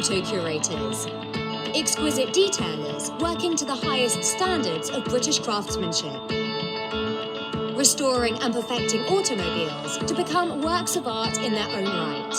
Auto Curators. Exquisite detailers working to the highest standards of British craftsmanship. Restoring and perfecting automobiles to become works of art in their own right.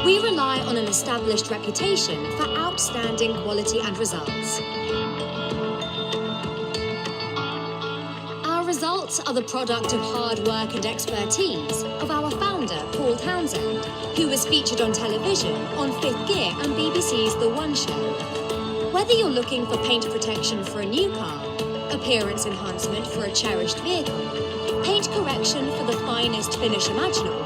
We rely on an established reputation for outstanding quality and results. Our results are the product of hard work and expertise of our founder, Paul Townsend, who was featured on television on Fifth Gear and BBC's The One Show. Whether you're looking for paint protection for a new car, appearance enhancement for a cherished vehicle, paint correction for the finest finish imaginable,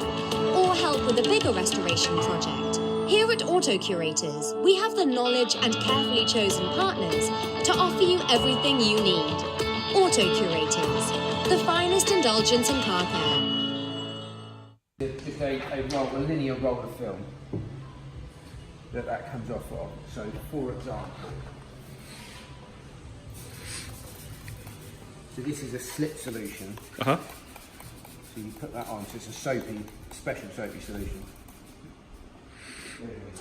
or help with a bigger restoration project, here at Auto Curators, we have the knowledge and carefully chosen partners to offer you everything you need. Auto Curators, the finest indulgence in car care. Just a linear roll of film that comes off of. So, for example, so this is a slip solution. So you put that on. So it's a soapy, special soapy solution. There it is.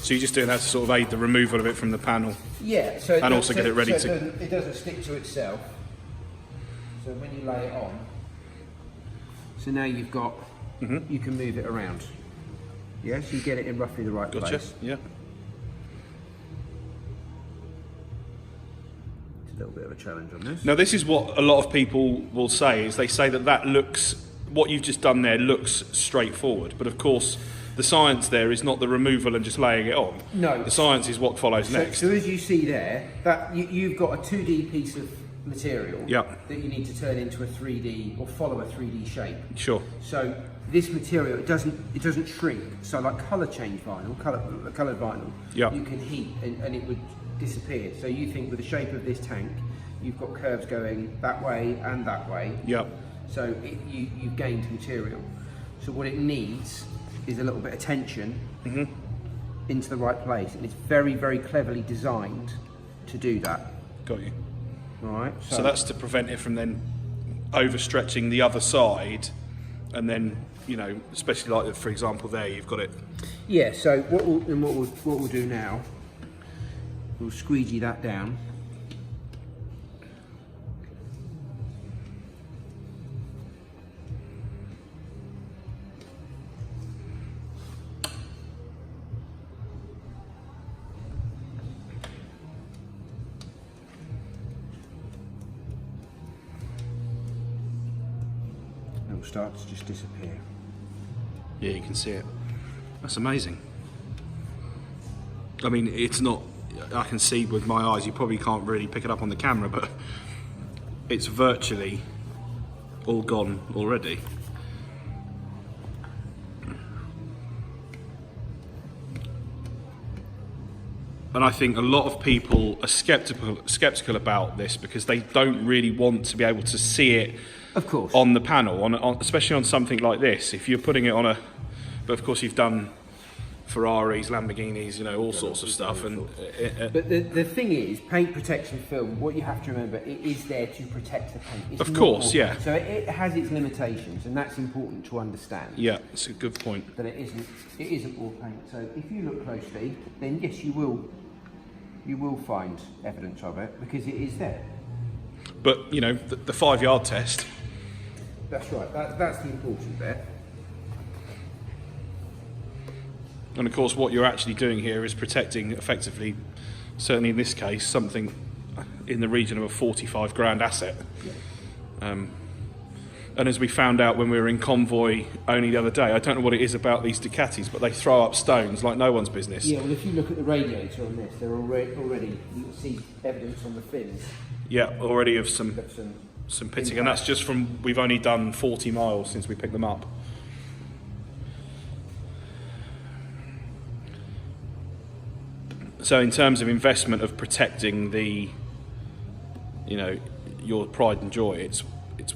So you're just doing that to sort of aid the removal of it from the panel? Yeah, so and also get it ready to... It doesn't stick to itself. So when you lay it on, so now you've got, you can move it around. Yeah, so you get it in roughly the right place. Yeah. It's a little bit of a challenge on this. Now this is what a lot of people will say, is they say that looks, what you've just done there looks straightforward, but of course the science there is not the removal and just laying it on. No. The science is what follows next. So as you see there, that you've got a 2D piece of material that you need to turn into a 3D or follow a 3D shape. Sure. So this material, it doesn't shrink. So like colour change vinyl, coloured vinyl, you can heat and it would disappear. So you think with the shape of this tank, you've got curves going that way and that way. So you've gained material. So what it needs is a little bit of tension into the right place, and it's very, very cleverly designed to do that. Got you. All right. So that's to prevent it from then overstretching the other side, and then, you know, especially like for example there, you've got it. Yeah. So what we'll do now, we'll squeegee that down. It will start to just disappear. Yeah, you can see it. That's amazing. I mean, it's not, I can see with my eyes, you probably can't really pick it up on the camera, but it's virtually all gone already. And I think a lot of people are skeptical about this because they don't really want to be able to see it, of course, on the panel, especially on something like this. If you're putting it on a, but of course you've done Ferraris, Lamborghinis, you know, all sorts of stuff. And but the thing is, paint protection film, what you have to remember, it is there to protect the paint. It's of course, yeah. So it has its limitations, and that's important to understand. Yeah, it's a good point. But it isn't all paint. So if you look closely, then yes, you will find evidence of it because it is there. But you know, the 5-yard test. That's right. That's the important bit. And of course, what you're actually doing here is protecting, effectively, certainly in this case, something in the region of a 45 grand asset. Yeah. And as we found out when we were in convoy only the other day, I don't know what it is about these Ducatis, but they throw up stones like no one's business. Yeah, well, if you look at the radiator on this, they're already you can see evidence on the fins. Yeah, already of some pitting, and that's just from, we've only done 40 miles since we picked them up. So in terms of investment of protecting the, you know, your pride and joy, it's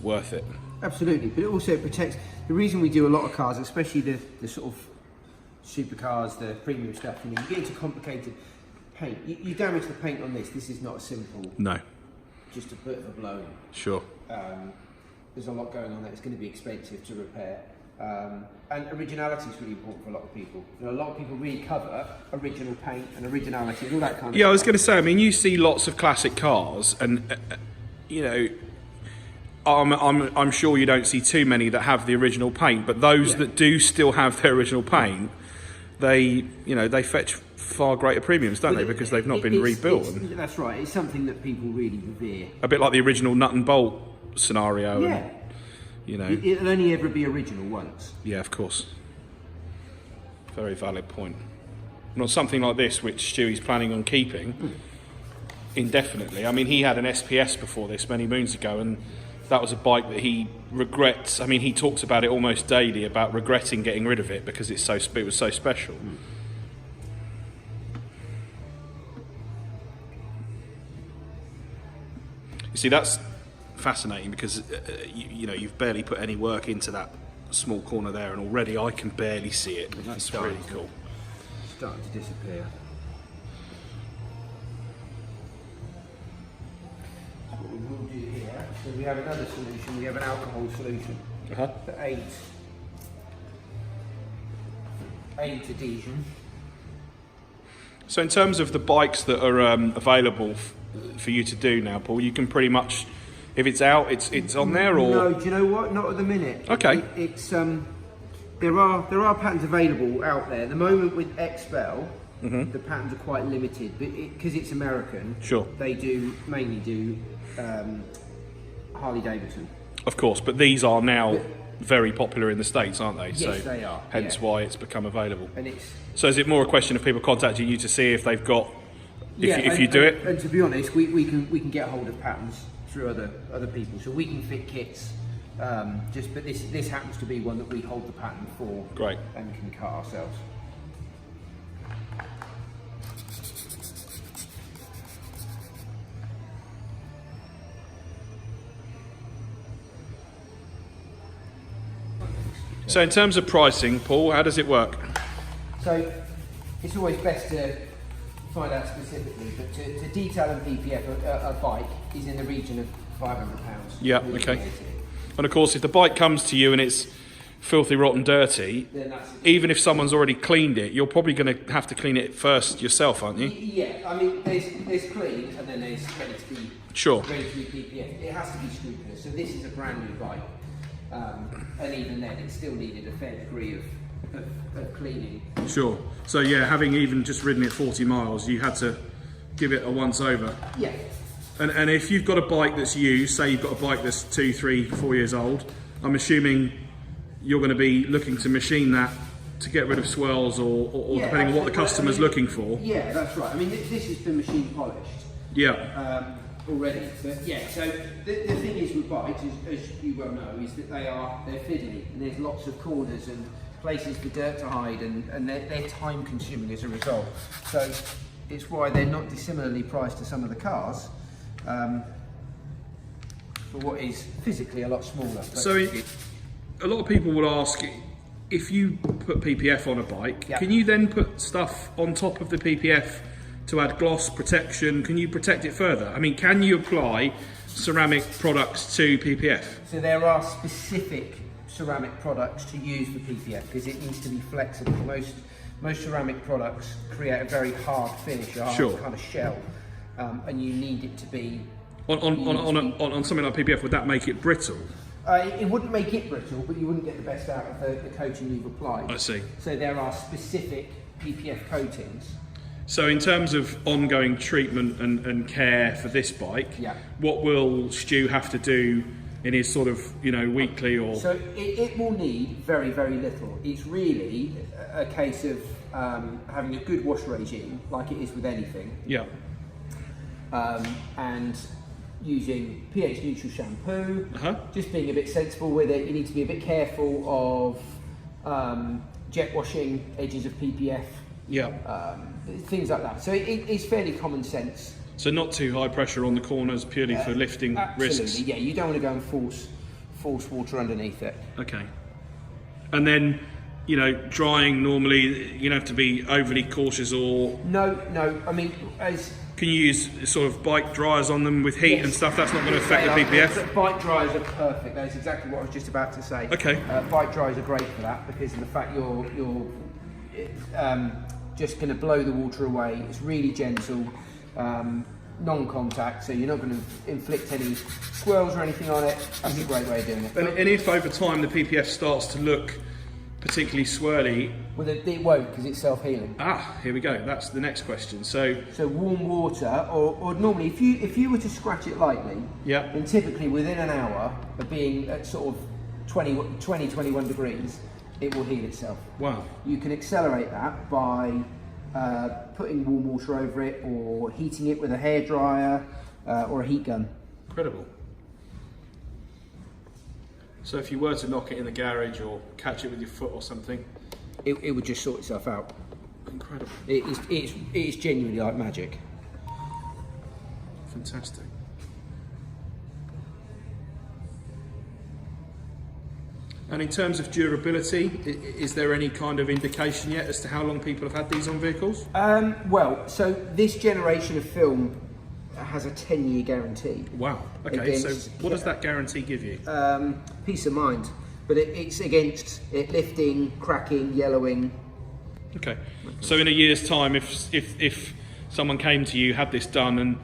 worth it. Absolutely, but it also protects the reason we do a lot of cars, especially the sort of supercars, the premium stuff, you get into complicated paint. You damage the paint on this. This is not a simple. No. Just a bit of a blow. Sure. There's a lot going on there. It's going to be expensive to repair. And originality is really important for a lot of people. A lot of people really cover original paint and originality and all that kind of stuff. Yeah, I was going to say, I mean, you see lots of classic cars and, I'm sure you don't see too many that have the original paint, but those that do still have their original paint, they fetch far greater premiums, don't they? Because they've not been rebuilt. That's right. It's something that people really revere. A bit like the original nut and bolt scenario. Yeah. And, it'll only ever be original once. Yeah, of course. Very valid point. Not something like this, which Stewie's planning on keeping indefinitely. I mean, he had an SPS before this many moons ago, and that was a bike that he regrets. I mean, he talks about it almost daily, about regretting getting rid of it because it was so special. You see, that's fascinating because you've barely put any work into that small corner there, and already I can barely see it. That's really cool. Starting to disappear. What we will do here, so we have another solution. We have an alcohol solution that aids adhesion. So in terms of the bikes that are available for you to do now, Paul, you can pretty much, if it's out, it's on there, or no? Do you know what? Not at the minute. Okay. It's there are patterns available out there. At the moment with XPEL, the patterns are quite limited, but because it's American, sure, they mainly do Harley Davidson. Of course, but these are now very popular in the States, aren't they? Yes, so they are. Hence why it's become available. And so is it more a question of people contacting you to see if they've got, if you do it? And to be honest, we can get hold of patterns through other people, so we can fit kits. But this happens to be one that we hold the pattern for. Great. And can cut ourselves. So in terms of pricing, Paul, how does it work? So it's always best to find out specifically, but to detail and PPF a bike is in the region of £500. Yeah, okay. And of course, if the bike comes to you and it's filthy, rotten, dirty, even if someone's already cleaned it, you're probably going to have to clean it first yourself, aren't you? Yeah, I mean, there's clean and then there's ready to be PPF. It has to be scrupulous. So this is a brand new bike, and even then, it still needed a fair degree of cleaning. Sure. So yeah, having even just ridden it 40 miles, you had to give it a once over. Yeah. And if you've got a bike that's used, say you've got a bike that's 2, 3, 4 years old, I'm assuming you're going to be looking to machine that to get rid of swirls or depending on what the customer's looking for. Yeah, that's right. I mean, this has been machine polished. Yeah. Already, but yeah. So the thing is with bikes, as you well know, is that they're fiddly, and there's lots of corners and places for dirt to hide, and they're time consuming as a result. So it's why they're not dissimilarly priced to some of the cars. For what is physically a lot smaller. So a lot of people would ask, if you put PPF on a bike, can you then put stuff on top of the PPF to add gloss, protection? Can you protect it further? I mean, can you apply ceramic products to PPF? So there are specific ceramic products to use for PPF because it needs to be flexible. Most ceramic products create a very hard finish, a hard kind of shell, and you need it to be... On something like PPF, would that make it brittle? It wouldn't make it brittle, but you wouldn't get the best out of the coating you've applied. I see. So there are specific PPF coatings. So in terms of ongoing treatment and care for this bike, what will Stu have to do in his sort of, weekly or... So it will need very, very little. It's really a case of having a good wash regime, like it is with anything. Yeah. And using pH neutral shampoo, just being a bit sensible with it. You need to be a bit careful of jet washing edges of PPF. Yeah. Things like that. So it's fairly common sense. So not too high pressure on the corners, purely for lifting risks. Yeah. You don't want to go and force water underneath it. Okay. And then, you know, drying normally, you don't have to be overly cautious or... No, I mean, as... Can you use sort of bike dryers on them with heat and stuff? That's not going to affect the PPF? Bike dryers are perfect. That is exactly what I was just about to say. Okay. Bike dryers are great for that because of the fact you're just going to blow the water away. It's really gentle, non-contact, so you're not going to inflict any swirls or anything on it. That's a great way of doing it. And if over time the PPF starts to look particularly swirly... Well, it won't because it's self-healing. Here we go. That's the next question. So warm water, or normally if you were to scratch it lightly, then typically within an hour of being at sort of 21 degrees, it will heal itself. Wow. You can accelerate that by putting warm water over it, or heating it with a hairdryer or a heat gun. Incredible. So if you were to knock it in the garage or catch it with your foot or something, it would just sort itself out. Incredible. It is genuinely like magic. Fantastic. And in terms of durability, is there any kind of indication yet as to how long people have had these on vehicles? Well, so this generation of film has a 10-year guarantee. Wow. Okay, so what does that guarantee give you? Peace of mind. But it's against it lifting, cracking, yellowing. Okay. So in a year's time, if someone came to you, had this done, and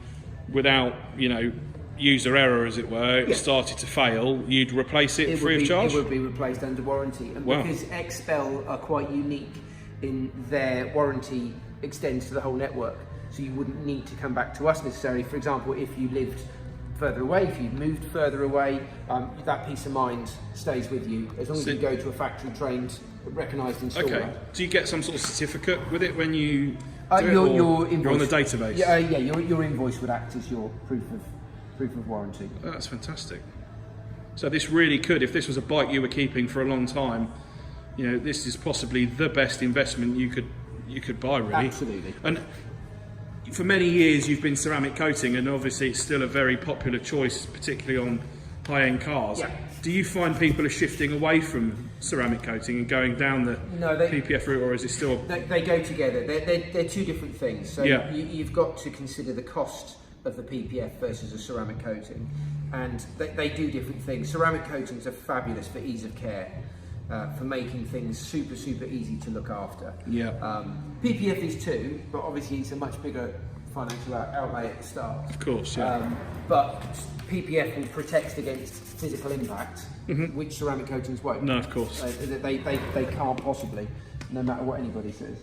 without, you know, user error, as it were, it started to fail, you'd replace it free of charge? It would be replaced under warranty. And because Expel are quite unique in their warranty extends to the whole network, so you wouldn't need to come back to us necessarily. For example, if you lived further away, if you moved further away, that peace of mind stays with you as long as you go to a factory trained, recognised installer. Okay. Do you get some sort of certificate with it when you your invoice, you're on the database? Yeah, your invoice would act as your proof of warranty. Oh, that's fantastic. So this really could, if this was a bike you were keeping for a long time, you know, this is possibly the best investment you could buy, really. Absolutely. And for many years you've been ceramic coating, and obviously it's still a very popular choice, particularly on high-end cars. Yeah. Do you find people are shifting away from ceramic coating and going down the PPF route, or is it still... They go together. They're two different things. So you've got to consider the cost of the PPF versus a ceramic coating, and they do different things. Ceramic coatings are fabulous for ease of care, for making things super easy to look after. PPF is too, but obviously it's a much bigger financial outlay at the start. Of course, but PPF will protect against physical impact, which ceramic coatings won't. No, of course. They can't possibly, no matter what anybody says.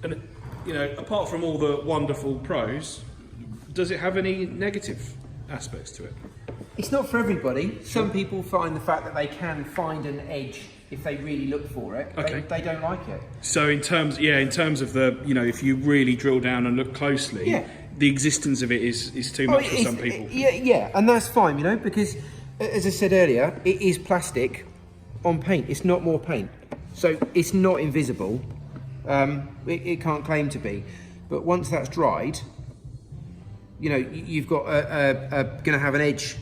And, you know, apart from all the wonderful pros, does it have any negative aspects to it? It's not for everybody. Some people find the fact that they can find an edge if they really look for it. They don't like it. So in terms of the, you know, if you really drill down and look closely, the existence of it is too much for some people. Yeah, and that's fine, you know, because as I said earlier, it is plastic on paint. It's not more paint, so it's not invisible. It can't claim to be, but once that's dried, you know, you've got going to have an edge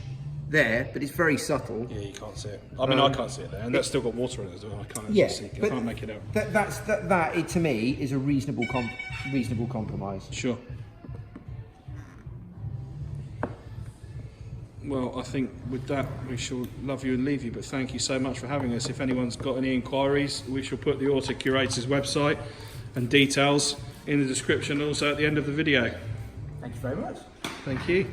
there, but it's very subtle. Yeah, you can't see it. I mean, I can't see it there, and that's still got water in it as well. I can't see it. I can't make it out. That to me is a reasonable compromise. Sure. Well, I think with that we shall love you and leave you, but thank you so much for having us. If anyone's got any inquiries, we shall put the Auto Curators website and details in the description, also at the end of the video. Thank you very much. Thank you.